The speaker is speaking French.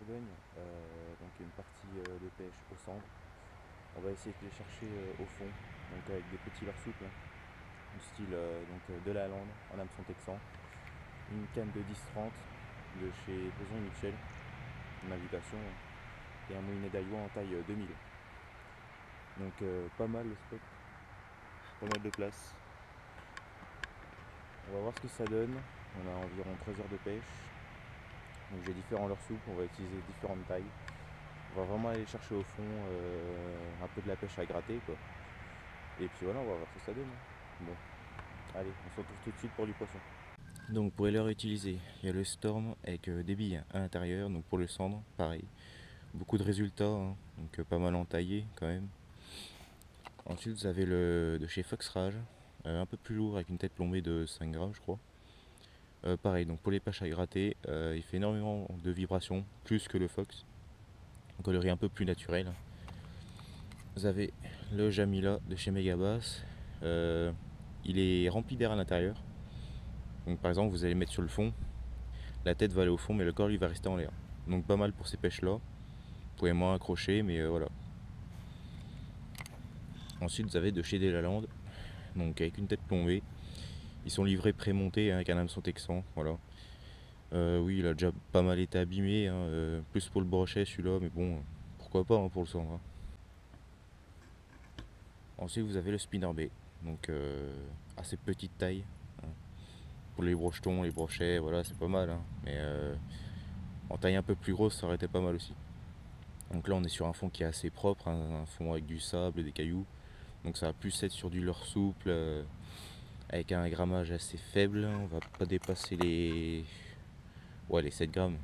Bourgogne, donc une partie de pêche au centre. On va essayer de les chercher au fond, donc avec des petits leurres souples, hein, du style de la Lande en hameçon texan. Une canne de 10-30 de chez Boson et Mitchell, une invitation, et un moulinet d'Aillois en taille 2000. Donc pas mal le spot, pas mal de place. On va voir ce que ça donne. On a environ 3 heures de pêche. Donc j'ai différents leurres souples, on va utiliser différentes tailles. On va vraiment aller chercher au fond un peu de la pêche à gratter quoi. Et puis voilà, on va voir ce que ça donne. Bon, allez, on se retrouve tout de suite pour du poisson. Donc pour les leurres utilisés, il y a le Storm avec des billes à l'intérieur. Donc pour le cendre, pareil. Beaucoup de résultats, hein, donc pas mal entaillé quand même. Ensuite vous avez le de chez Fox Rage, un peu plus lourd avec une tête plombée de 5 grammes je crois. Pareil, donc pour les pêches à gratter, il fait énormément de vibrations, plus que le Fox. Un coloris un peu plus naturel. Vous avez le Jamila de chez Megabass. Il est rempli d'air à l'intérieur. Donc par exemple, vous allez mettre sur le fond, la tête va aller au fond, mais le corps lui va rester en l'air. Donc pas mal pour ces pêches-là. Vous pouvez moins accrocher, mais voilà. Ensuite, vous avez de chez Delalande, donc avec une tête plombée. Ils sont livrés pré-montés hein, avec un hameçon texan, voilà. Oui, il a déjà pas mal été abîmé, hein, plus pour le brochet celui-là, mais bon, pourquoi pas hein, pour le sang. Hein. Ensuite, vous avez le spinnerbait, donc assez petite taille. Hein. Pour les brochetons, les brochets, voilà, c'est pas mal. Hein. Mais en taille un peu plus grosse, ça aurait été pas mal aussi. Donc là, on est sur un fond qui est assez propre, hein, un fond avec du sable et des cailloux. Donc ça va plus être sur du leurre souple, avec un grammage assez faible. On va pas dépasser les, ouais, les 7 grammes.